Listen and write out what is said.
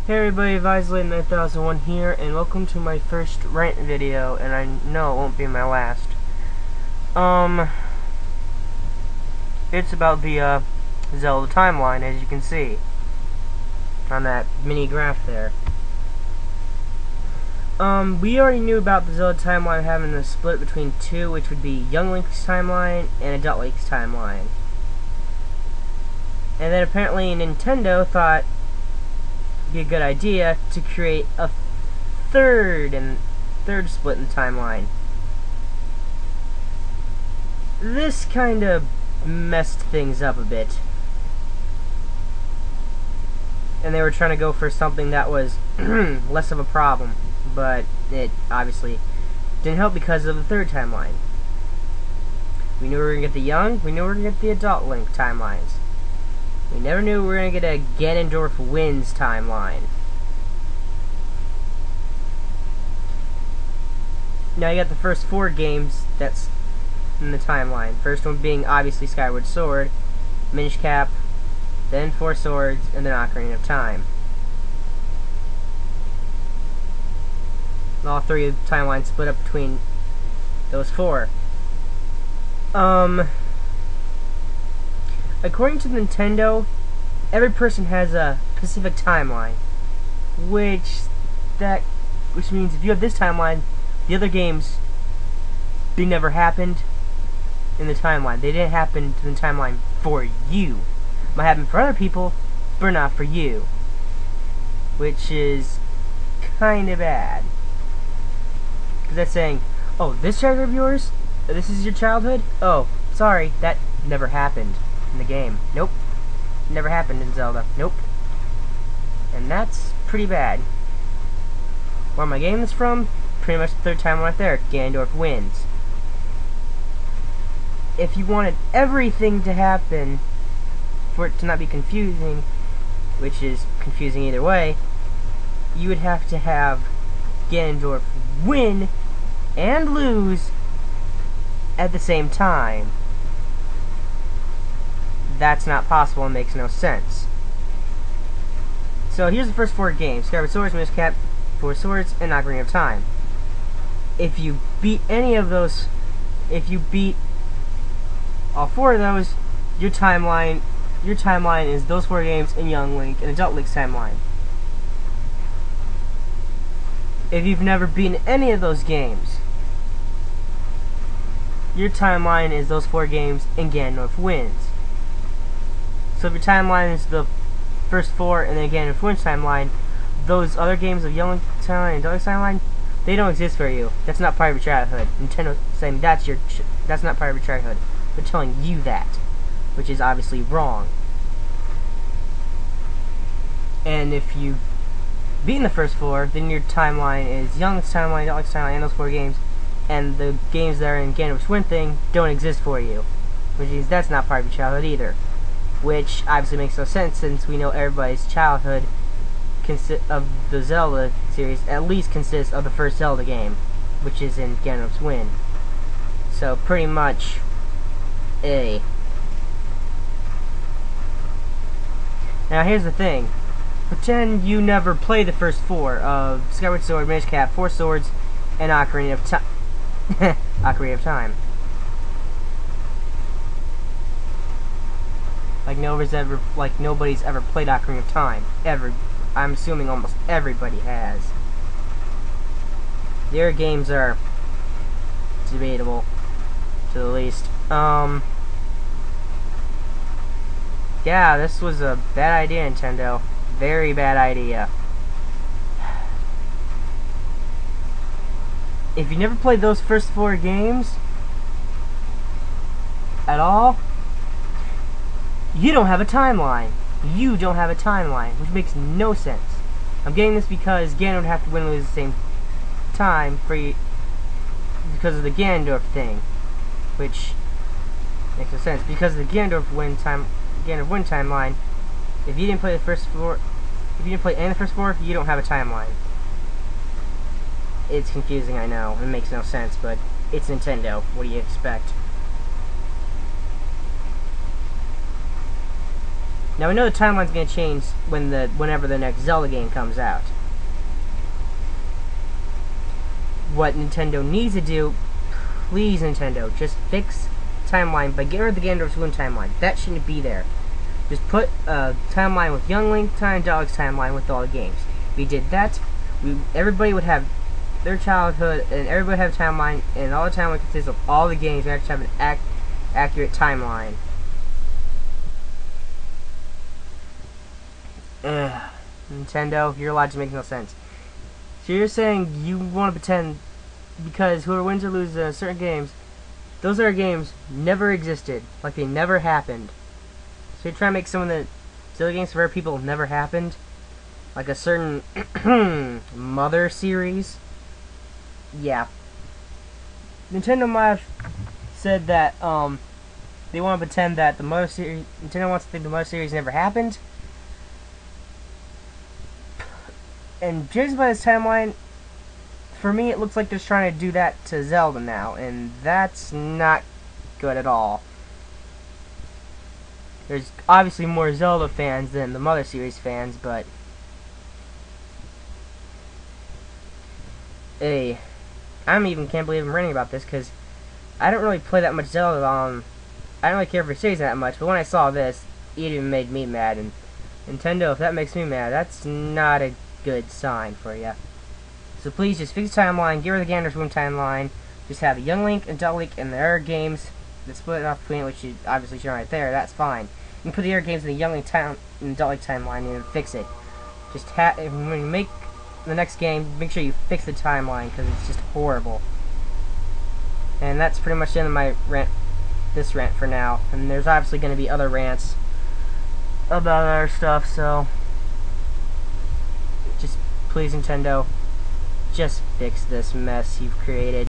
Hey everybody, Vyse 9001 here, and welcome to my first Rant video, and I know it won't be my last. It's about the, Zelda timeline, as you can see on that mini graph there. We already knew about the Zelda timeline having a split between two, which would be Young Link's timeline and Adult Link's timeline. And then apparently Nintendo thought be a good idea to create a third split in the timeline. This kind of messed things up a bit, and they were trying to go for something that was less of a problem, but it obviously didn't help because of the third timeline. We knew we were going to get the young, we knew we were going to get the adult Link timelines. We never knew we were going to get a Ganondorf wins timeline. Now you got the first 4 games that's in the timeline. First one being obviously Skyward Sword, Minish Cap, then 4 Swords, and then Ocarina of Time. All 3 of the timelines split up between those 4. According to Nintendo, every person has a specific timeline, which means if you have this timeline, the other games, they never happened in the timeline. They didn't happen to the timeline for you. Might happen for other people, but not for you, which is kind of bad. Because that's saying, oh, this childhood of yours, this is your childhood? Oh, sorry, that never happened in the game. Nope. Never happened in Zelda. Nope. And that's pretty bad. Where my game is from, pretty much the third time right there, Ganondorf wins. If you wanted everything to happen for it to not be confusing, which is confusing either way, you would have to have Ganondorf win and lose at the same time. That's not possible and makes no sense. So here's the first 4 games: Skyward Sword, Minish Cap, 4 Swords, and Ocarina of Time. If you beat any of those, if you beat all 4 of those, your timeline is those 4 games in Young Link and Adult Link's timeline. If you've never beaten any of those games, your timeline is those 4 games and Ganondorf wins. So if your timeline is the first 4 and then Ganondorf wins timeline, those other games of Young Link timeline and Adult Link's timeline, they don't exist for you. That's not part of your childhood. Nintendo saying that's not part of your childhood. They're telling you that, which is obviously wrong. And if you beat the first 4, then your timeline is Young Link's timeline, Adult Link's timeline, and those 4 games, and the games that are in Ganondorf's win thing don't exist for you, which means that's not part of your childhood either. Which obviously makes no sense, since we know everybody's childhood of the Zelda series at least consists of the first Zelda game, which is in Ganondorf's win. So pretty much A. Now here's the thing. Pretend you never played the first 4 of Skyward Sword, Minish Cap, 4 Swords, and Ocarina of Time. Ocarina of Time. Like nobody's ever played Ocarina of Time. Ever. I'm assuming almost everybody has. Their games are debatable, to the least. Yeah, this was a bad idea, Nintendo. Very bad idea. If you never played those first 4 games at all, you don't have a timeline. You don't have a timeline, which makes no sense. I'm getting this because Ganon would have to win and lose at the same time because of the Ganondorf thing, which makes no sense. Because of the Ganondorf win timeline, if you didn't play the first 4, if you didn't play any of the first 4, you don't have a timeline. It's confusing, I know. It makes no sense, but it's Nintendo. What do you expect? Now we know the timeline's gonna change whenever the next Zelda game comes out. What Nintendo needs to do, please Nintendo, just fix timeline by getting rid of the Ganondorf's Wound timeline. That shouldn't be there. Just put a timeline with Young Link, and Dog's timeline with all the games. If we did that, everybody would have their childhood, and everybody would have a timeline, and all the timeline consists of all the games. We actually have an accurate timeline. Nintendo, your logic makes no sense. So you're saying you want to pretend because whoever wins or loses certain games, those other games never existed, like they never happened. So you're trying to make some of the Zelda games for rare people never happened, like a certain Mother series. Yeah, Nintendo might have said that they want to pretend that the Mother series. Nintendo wants to think the Mother series never happened. And judging by this timeline, for me it looks like they're trying to do that to Zelda now, and that's not good at all. There's obviously more Zelda fans than the Mother series fans, but hey, can't believe I'm ranting about this because I don't really play that much Zelda. I don't really care for the series that much, but when I saw this, it even made me mad. And Nintendo, if that makes me mad, that's not a good sign for you. So please just fix the timeline, get rid of the Ganondorf's Wound timeline, just have a Young Link and Adult Link and the other games that split it off between, which you obviously shown right there, that's fine. You can put the other games in the Young Link and Adult Link timeline and fix it. Just when you make the next game, make sure you fix the timeline because it's just horrible. And that's pretty much the end of my rant, this rant for now. And there's obviously going to be other rants about other stuff, so just please Nintendo, just fix this mess you've created.